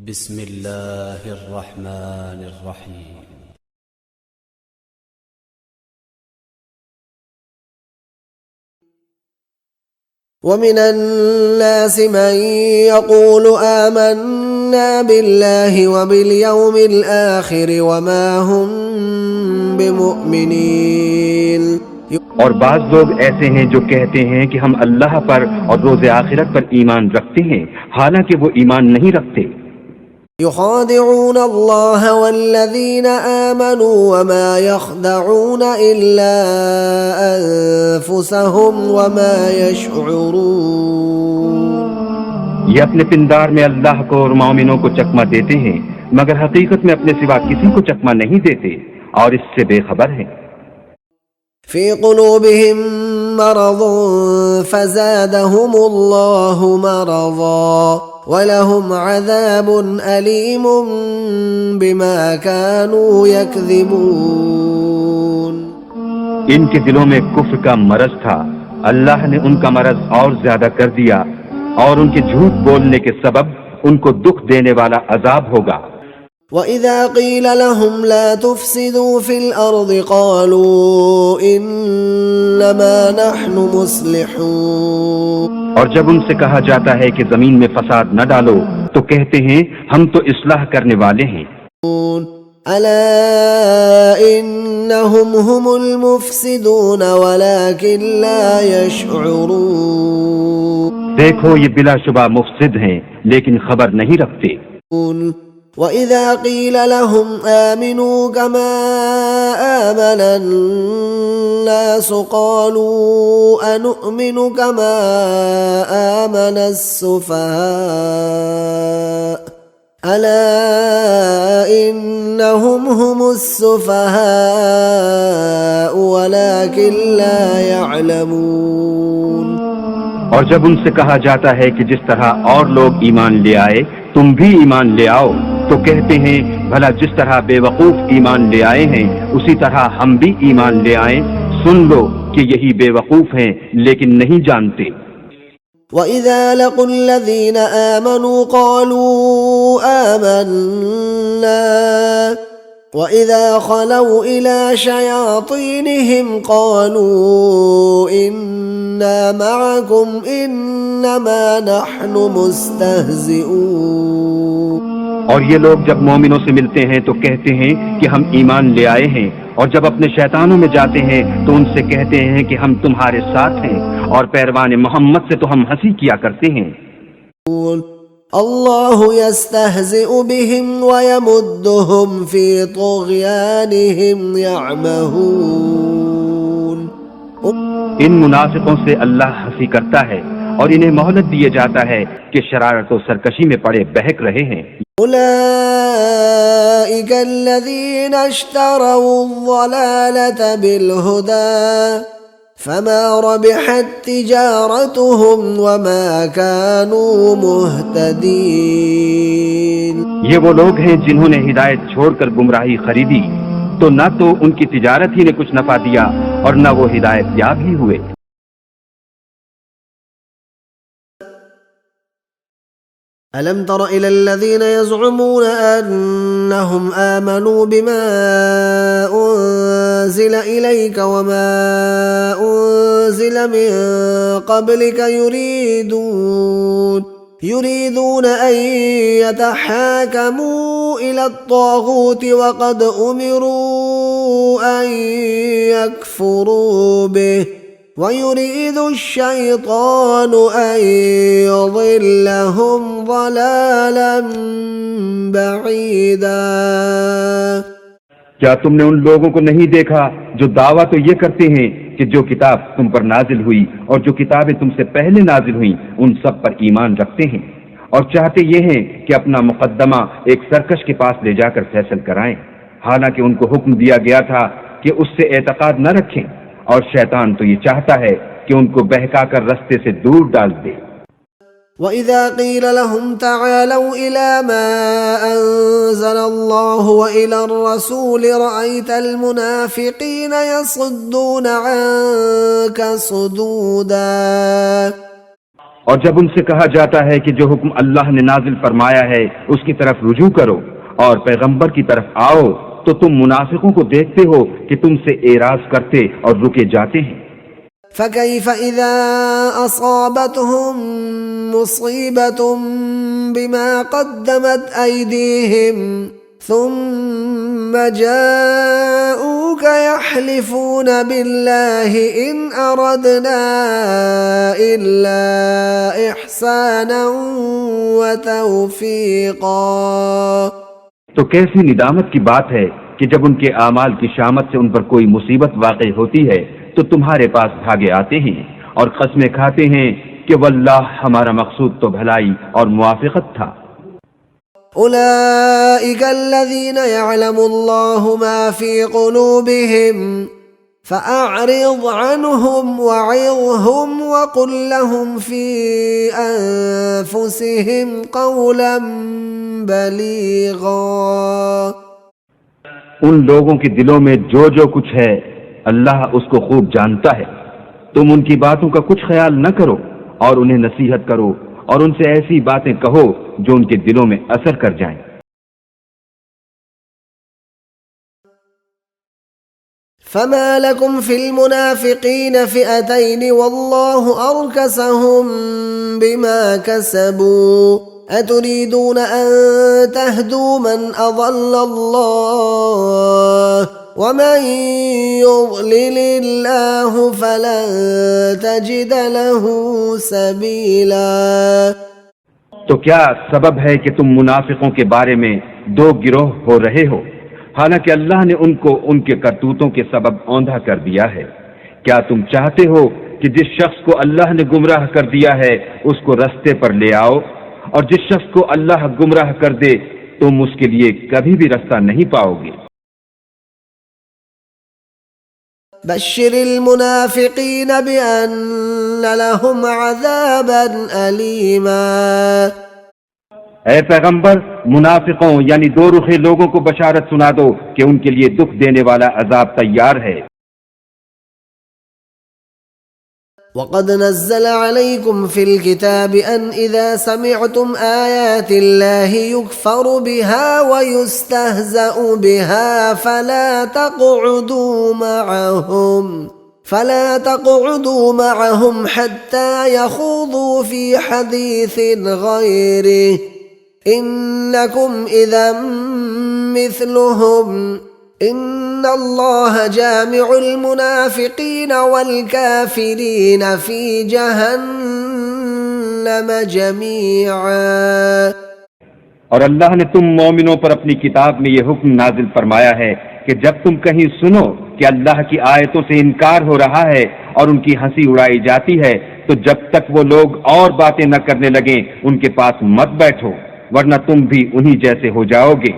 بسم الله الرحمن الرحيم. ومن الناس من يقول آمنا بالله وباليوم الآخر وما هم بمؤمنين. اور بعض لوگ ایسے ہیں جو کہتے ہیں کہ ہم اللہ پر اور روز آخرت پر ایمان رکھتے ہیں، حالانکہ وہ ایمان نہیں رکھتے۔ يخادعون الله والذين آمنوا وما يخدعون إلا أنفسهم وما يشعرون. یہ اپنے پندار میں اللہ کو اور مومنوں کو چکمہ دیتے ہیں، مگر حقیقت میں اپنے سوا کسی کو چکمہ نہیں دیتے اور اس سے بے خبر ہیں۔ في قلوبهم مرض فزادهم الله مرضا وَلَهُمْ عَذَابٌ أَلِيمٌ بِمَا كَانُوا يَكْذِبُونَ. ان کے دلوں میں کفر کا مرض تھا، اللہ نے ان کا مرض اور زیادہ کر دیا اور ان کے جھوٹ بولنے کے سبب ان کو دکھ دینے والا عذاب ہوگا۔ وَإِذَا قِيلَ لَهُمْ لَا تُفْسِدُوا فِي الْأَرْضِ قَالُوا إِنَّمَا نَحْنُ مُصْلِحُونَ. اور جب ان سے کہا جاتا ہے کہ زمین میں فساد نہ ڈالو تو کہتے ہیں ہم تو اصلاح کرنے والے ہیں۔ أَلَا إِنَّهُمْ هُمُ الْمُفْسِدُونَ وَلَكِنْ لَا يَشْعُرُونَ. دیکھو یہ بلا شبہ مفسد ہیں لیکن خبر نہیں رکھتے۔ وَإِذَا قِيلَ لَهُمْ آمِنُوا كَمَا آمَنَ النَّاسُ قَالُوا أَنُؤْمِنُ كَمَا آمَنَ السُّفَهَاءُ أَلَا إِنَّهُمْ هُمُ السُّفَهَاءُ وَلَكِنْ لَا يَعْلَمُونَ. اور جب ان سے کہا جاتا ہے کہ جس طرح اور لوگ ایمان لے آئے تم بھی ایمان لے آؤ تو کہتے ہیں بھلا جس طرح بے وقوف ایمان لے آئے ہیں اسی طرح ہم بھی ایمان لے آئیں، سن لو کہ یہی بے وقوف ہیں لیکن نہیں جانتے۔ وَإِذَا لَقُوا الَّذِينَ آمَنُوا قَالُوا آمَنَّا وَإِذَا خَلَوْا إِلَى شَيَاطِينِهِمْ قَالُوا إِنَّا مَعَكُمْ إِنَّمَا نَحْنُ مُسْتَهْزِئُونَ. اور یہ لوگ جب مومنوں سے ملتے ہیں تو کہتے ہیں کہ ہم ایمان لے آئے ہیں، اور جب اپنے شیطانوں میں جاتے ہیں تو ان سے کہتے ہیں کہ ہم تمہارے ساتھ ہیں، اور پیروان محمد سے تو ہم ہنسی کیا کرتے ہیں۔ اللہ یستہزئ بہم ویمدہم فی طغیانہم یعمہون. ان منافقوں سے اللہ ہنسی کرتا ہے اور انہیں مہلت دیے جاتا ہے کہ شرارت و سرکشی میں پڑے بہک رہے ہیں۔ اولئک الذین اشتروا الضلالة بالہدى فما ربحت تجارتهم وما كانوا مهتدین. یہ وہ لوگ ہیں جنہوں نے ہدایت چھوڑ کر گمراہی خریدی تو نہ تو ان کی تجارت ہی نے کچھ نفع دیا اور نہ وہ ہدایت یاب ہی ہوئے۔ ألم تر إلى الذين يزعمون أنهم آمنوا بما أنزل إليك وما أنزل من قبلك يريدون أن يتحاكموا إلى الطاغوت وقد أمروا أن يكفروا به وَيُرِيدُ الشَّيْطَانُ أَن يُضِلَّهُمْ ضَلَالًا بَعِيدًا. کیا تم نے ان لوگوں کو نہیں دیکھا جو دعویٰ تو یہ کرتے ہیں کہ جو کتاب تم پر نازل ہوئی اور جو کتابیں تم سے پہلے نازل ہوئیں ان سب پر ایمان رکھتے ہیں اور چاہتے یہ ہیں کہ اپنا مقدمہ ایک سرکش کے پاس لے جا کر فیصل کرائیں، حالانکہ ان کو حکم دیا گیا تھا کہ اس سے اعتقاد نہ رکھیں، اور شیطان تو یہ چاہتا ہے کہ ان کو بہکا کر رستے سے دور ڈال دے۔ وَإِذَا قِيلَ لَهُمْ تَعَالَوْا إِلَى مَا أَنزَلَ اللَّهُ وَإِلَى الرَّسُولِ رَأَيْتَ الْمُنَافِقِينَ يَصُدُّونَ عَنكَ صُدُودًا. اور جب ان سے کہا جاتا ہے کہ جو حکم اللہ نے نازل فرمایا ہے اس کی طرف رجوع کرو اور پیغمبر کی طرف آؤ تو تم منافقوں کو دیکھتے ہو کہ تم سے اعراض کرتے اور رکے جاتے ہیں۔ فكيف إذا أصابتهم مصيبة بما قدمت أيديهم ثم جاءوك يحلفون بالله إن أردنا إلا إحسانا وتوفيقا۔ تو کیسی ندامت کی بات ہے کہ جب ان کے اعمال کی شامت سے ان پر کوئی مصیبت واقع ہوتی ہے تو تمہارے پاس بھاگے آتے ہیں اور قسمیں کھاتے ہیں کہ واللہ ہمارا مقصود تو بھلائی اور موافقت تھا۔ أولئك الذين يعلم الله ما في قلوبهم فأعرض عنهم وعظهم وقل لهم في أنفسهم قولا بليغا۔ ان لوگوں کے دلوں میں جو کچھ ہے اللہ اس کو خوب جانتا ہے، تم ان کی باتوں کا کچھ خیال نہ کرو اور انہیں نصیحت کرو اور ان سے ایسی باتیں کہو جو ان کے دلوں میں اثر کر جائیں۔ فما لكم في المنافقين فئتين والله أركسهم بما كسبوا أتريدون أن تهدوا من أضل الله ومن يضلل الله فلن تجد له سبيلا۔ تو کیا سبب ہے کہ تم منافقوں کے بارے میں دو گروہ ہو رہے ہو، حالانکہ اللہ نے ان کو ان کے کرتوتوں کے سبب اوندھا کر دیا ہے؟ کیا تم چاہتے ہو کہ جس شخص کو اللہ نے گمراہ کر دیا ہے اس کو رستے پر لے آؤ، اور جس شخص کو اللہ گمراہ کر دے تم اس کے لیے کبھی بھی رستہ نہیں پاؤ گے۔ بشر المنافقين بأن لهم عذابا أليما۔ اے پیغمبر، منافقوں یعنی دو رخے لوگوں کو بشارت سنا دو کہ ان کے لیے دکھ دینے والا عذاب تیار ہے۔ وقد نزل عليكم في الكتاب أن إذا سمعتم آيات الله يكفر بها ويستهزأ بها فلا تقعدوا معهم حتى يخوضوا في حديث غيره إنكم إذا مثلهم إن الله جامع المنافقين والكافرين في جهنم جميعا۔ اور اللہ نے تم مومنوں پر اپنی کتاب میں یہ حکم نازل فرمایا ہے کہ جب تم کہیں سنو کہ اللہ کی آیتوں سے انکار ہو رہا ہے اور ان کی ہنسی اڑائی جاتی ہے تو جب تک وہ لوگ اور باتیں نہ کرنے لگیں ان کے پاس مت بیٹھو، ورنہ تم بھی انہی جیسے ہو جاؤ گے۔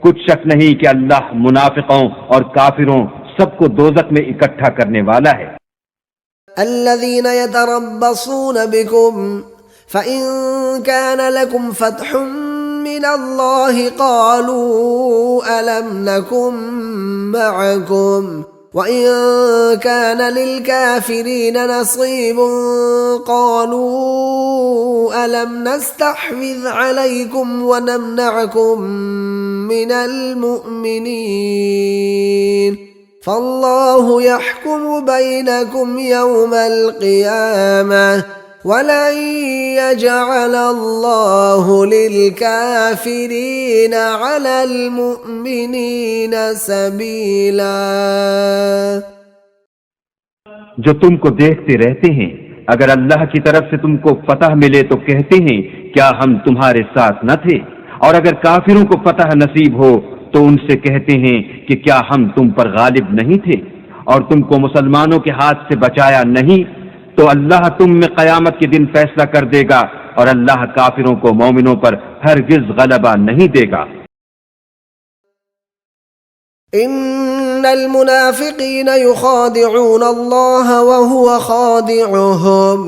کچھ شک نہیں کہ اللہ منافقوں اور کافروں سب کو دوزخ میں اکٹھا کرنے والا ہے۔ الذين يتربصون بكم فإن كان لكم فتح من الله قالوا ألم نكن معكم وإن كان للكافرين نصيب قالوا ألم نستحوذ عليكم ونمنعكم من المؤمنين فالله يحكم بينكم يوم القيامة ولن يجعل الله للكافرين على المؤمنين سبيلا۔ جو تم کو دیکھتے رہتے ہیں اگر اللہ کی طرف سے تم کو فتح ملے تو کہتے ہیں کیا ہم تمہارے ساتھ نہ تھے، اور اگر کافروں کو فتح نصیب ہو تو ان سے کہتے ہیں کہ کیا ہم تم پر غالب نہیں تھے اور تم کو مسلمانوں کے ہاتھ سے بچایا نہیں، تو اللہ تم میں قیامت کے دن فیصلہ کر دے گا اور اللہ کافروں کو مومنوں پر ہرگز غلبہ نہیں دے گا۔ ان المنافقین یخادعون اللہ وهو خادعهم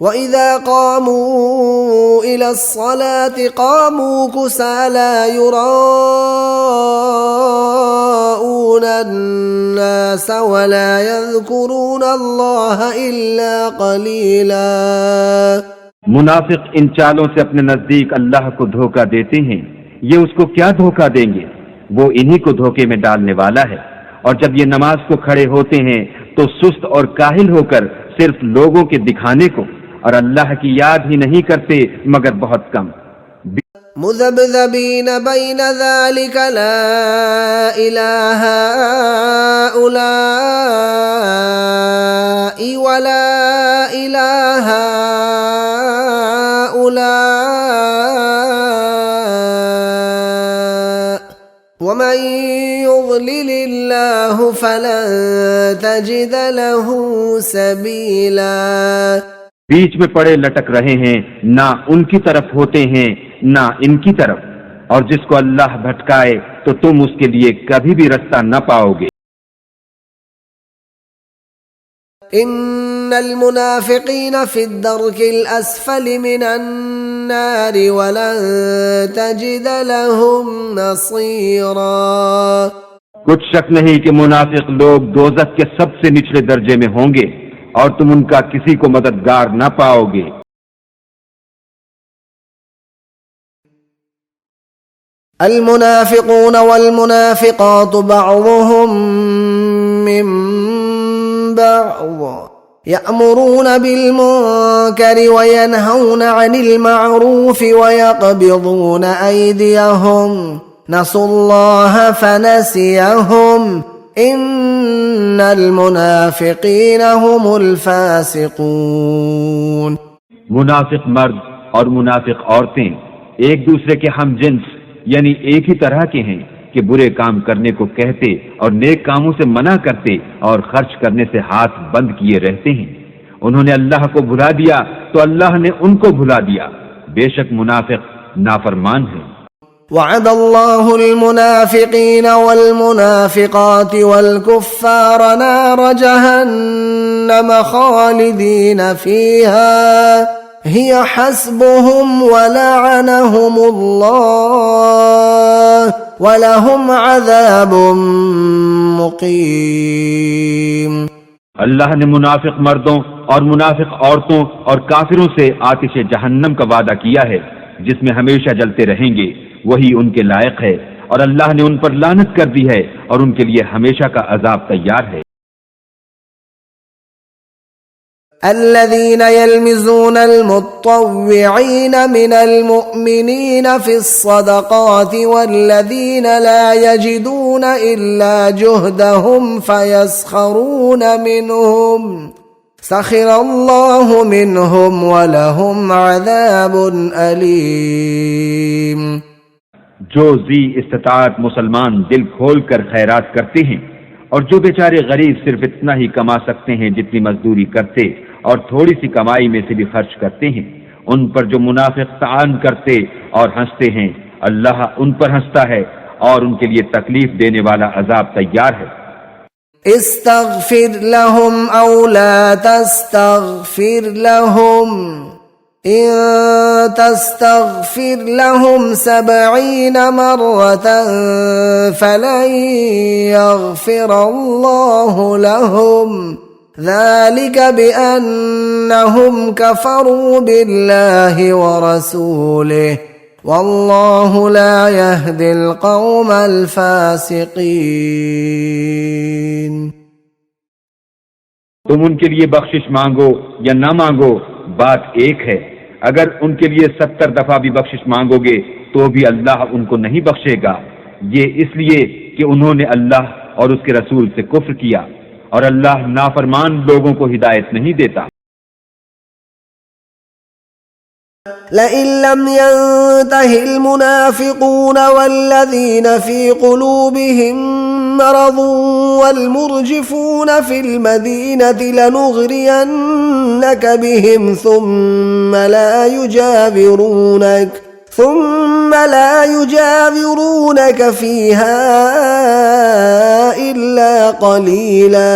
وَإِذَا قَامُوا إِلَى الصَّلَاةِ قَامُوا كُسَالَى يُرَاءُونَ النَّاسَ وَلَا يَذْكُرُونَ اللَّهَ إِلَّا قَلِيلًا۔ منافق ان چالوں سے اپنے نزدیک اللہ کو دھوکہ دیتے ہیں، یہ اس کو کیا دھوکہ دیں گے؟ وہ انہی کو دھوکے میں ڈالنے والا ہے۔ اور جب یہ نماز کو کھڑے ہوتے ہیں تو سست اور کاہل ہو کر صرف لوگوں کے دکھانے کو اور اللہ کی یاد ہی نہیں کرتے مگر بہت کم۔ مذبذبین بین ذلک لا الہ ہؤلاء ولا الہ ہؤلاء ومن يضلل اللہ فلن تجد له سبیلا۔ بیچ میں پڑے لٹک رہے ہیں، نہ ان کی طرف ہوتے ہیں نہ ان کی طرف، اور جس کو اللہ بھٹکائے تو تم اس کے لیے کبھی بھی رستہ نہ پاؤ گے۔ ان المنافقین فی الدرک الاسفل من النار ولن تجد لهم نصیرا۔ کچھ شک نہیں کہ منافق لوگ دوزخ کے سب سے نچلے درجے میں ہوں گے اور تم ان کا کسی کو مددگار نہ پاؤ گے۔ المنافقون والمنافقات بعضهم من بعض يأمرون بالمنكر وينهون عن المعروف ويقبضون أيديهم نسوا الله فنسيهم ان المنافقین هم الفاسقون۔ منافق مرد اور منافق عورتیں ایک دوسرے کے ہم جنس یعنی ایک ہی طرح کے ہیں کہ برے کام کرنے کو کہتے اور نیک کاموں سے منع کرتے اور خرچ کرنے سے ہاتھ بند کیے رہتے ہیں۔ انہوں نے اللہ کو بھلا دیا تو اللہ نے ان کو بھلا دیا، بے شک منافق نافرمان ہیں۔ وعد اللہ المنافقین والمنافقات والکفار نار جہنم خالدین فیہا ہی حسبهم ولعنهم اللہ ولہم عذاب مقیم۔ اللہ نے منافق مردوں اور منافق عورتوں اور کافروں سے آتش جہنم کا وعدہ کیا ہے جس میں ہمیشہ جلتے رہیں گے، وہی ان کے لائق ہے، اور اللہ نے ان پر لعنت کر دی ہے اور ان کے لیے ہمیشہ کا عذاب تیار ہے۔ الذين يلمزون المطوعين من المؤمنين في الصدقات والذين لا يجدون إلا جهدهم فيسخرون منهم سخر الله منهم ولهم عذاب أليم۔ جو ذی استطاعت مسلمان دل کھول کر خیرات کرتے ہیں اور جو بیچارے غریب صرف اتنا ہی کما سکتے ہیں جتنی مزدوری کرتے اور تھوڑی سی کمائی میں سے بھی خرچ کرتے ہیں، ان پر جو منافق طعن کرتے اور ہنستے ہیں، اللہ ان پر ہنستا ہے اور ان کے لیے تکلیف دینے والا عذاب تیار ہے۔ استغفر لهم او لا تستغفر لهم ان تستغفر لهم 70 مرة فلن يغفر الله لهم ذلك بأنهم كفروا بالله ورسوله والله لا يهدي القوم الفاسقين۔ تم ان کے لیے بخشش مانگو یا نہ مانگو، بات ایک ہے۔ اگر ان کے لیے 70 دفعہ بھی بخشش مانگو گے تو بھی اللہ ان کو نہیں بخشے گا، یہ اس لیے کہ انہوں نے اللہ اور اس کے رسول سے کفر کیا، اور اللہ نافرمان لوگوں کو ہدایت نہیں دیتا۔ لئن لم ينته المنافقون والذين في قلوبهم مرض والمرجفون في المدينة لنغرينك بهم ثم لا يجاورونك فيها إلا قليلا۔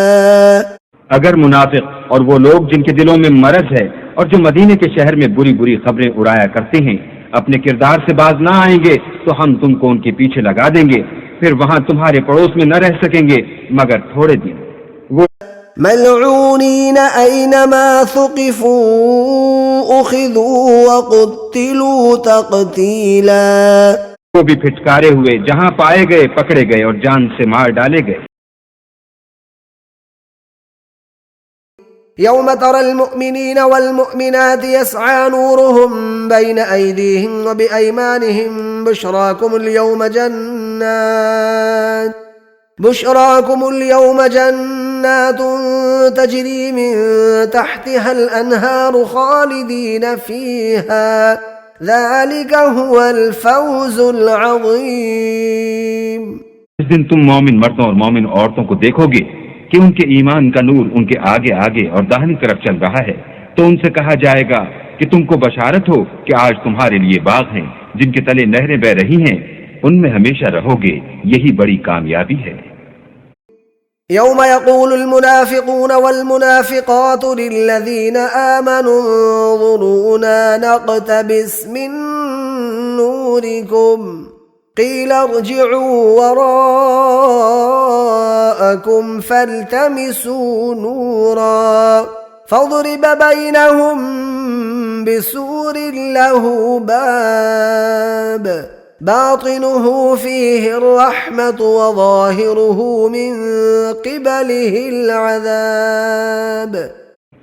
اگر منافق اور وہ لوگ جن کے دلوں میں مرض ہے اور جو مدینے کے شہر میں بری بری خبریں اڑایا کرتے ہیں اپنے کردار سے باز نہ آئیں گے تو ہم تم کو ان کے پیچھے لگا دیں گے، پھر وہاں تمہارے پڑوس میں نہ رہ سکیں گے مگر تھوڑے دن۔ ملعونين أينما ثقفوا أخذوا وقتلوا تقتیلا. وہ بھی پھٹکارے ہوئے جہاں پائے گئے پکڑے گئے اور جان سے مار ڈالے گئے. يوم ترى المؤمنين والمؤمنات يسعى نورهم بين أيديهم وبأيمانهم بشراكم اليوم جنات تجري من تحتها الأنهار خالدين فيها ذلك هو الفوز العظيم. اس دن تم مومن مردوں اور مومن عورتوں کو دیکھو گے کہ ان کے ایمان کا نور ان کے آگے آگے اور داہنی طرف چل رہا ہے، تو ان سے کہا جائے گا کہ تم کو بشارت ہو کہ آج تمہارے لیے باغ ہیں جن کے تلے نہریں بہ رہی ہیں، ان میں ہمیشہ رہو گے، یہی بڑی کامیابی ہے. يوم يقول المنافقون والمنافقات للذين آمنوا انظرونا نقتبس من نوركم قيل ارجعوا وراءكم فالتمسوا نورا فاضرب بينهم بسور له باب باطنه فيه الرحمة وظاهره من قبله العذاب.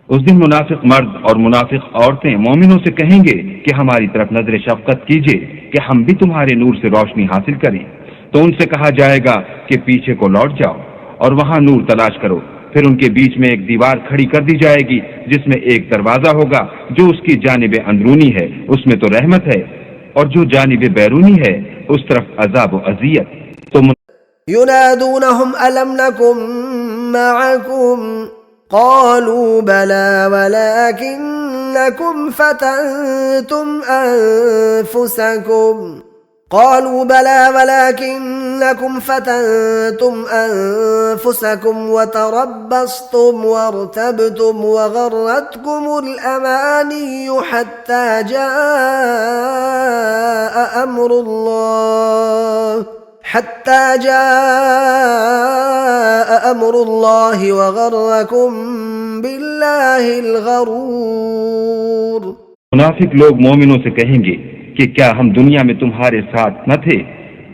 اس دن منافق مرد اور منافق عورتیں مومنوں سے کہیں گے کہ ہماری طرف نظر شفقت کیجئے کہ ہم بھی تمہارے نور سے روشنی حاصل کریں، تو ان سے کہا جائے گا کہ پیچھے کو لوٹ جاؤ اور وہاں نور تلاش کرو. پھر ان کے بیچ میں ایک دیوار کھڑی کر دی جائے گی جس میں ایک دروازہ ہوگا، جو اس کی جانب اندرونی ہے اس میں تو رحمت ہے، اور جو جانب بیرونی ہے اس طرف عذاب و اذیت. ينادونهم ألم نكن معكم قالوا بلى ولكنكم فتنتم أنفسكم وتربصتم وارتبتم وغرتكم الأماني حتى جاء أمر الله وغركم بالله الغرور. منافق لوگ مومنوں سے کہیں گے کہ کیا ہم دنیا میں تمہارے ساتھ نہ تھے؟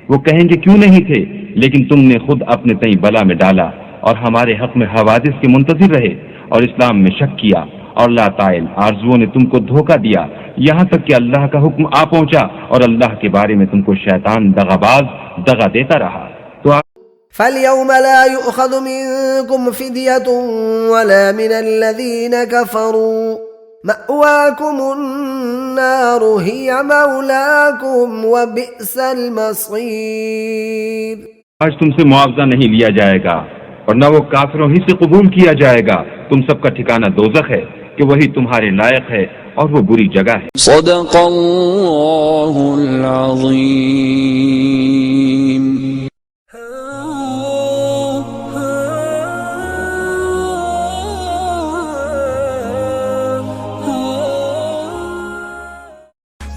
وہ کہیں گے کیوں نہیں تھے، لیکن تم نے خود اپنے تئیں بلا میں ڈالا اور ہمارے حق میں حوادث کے منتظر رہے اور اسلام میں شک کیا، اور لا طائل آرزوؤں نے تم کو دھوکہ دیا، یہاں تک کہ اللہ کا حکم آ پہنچا اور اللہ کے بارے میں تم کو شیطان دغاباز دغا دیتا رہا. تو فاليوم لا يؤخذ منكم فدية ولا من الذين كفروا مأواكم النار هي مولاكم وبئس المصير. آج تم سے معاوضہ نہیں لیا جائے گا اور نہ وہ کافروں ہی سے قبول کیا جائے گا. تم سب کا ٹھکانہ دوزخ ہے کہ وہی تمہارے لائق ہے اور وہ بری جگہ ہے. صدق اللہ العظیم.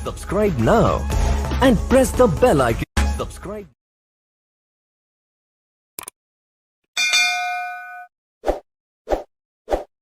Subscribe now and press the bell icon. Subscribe.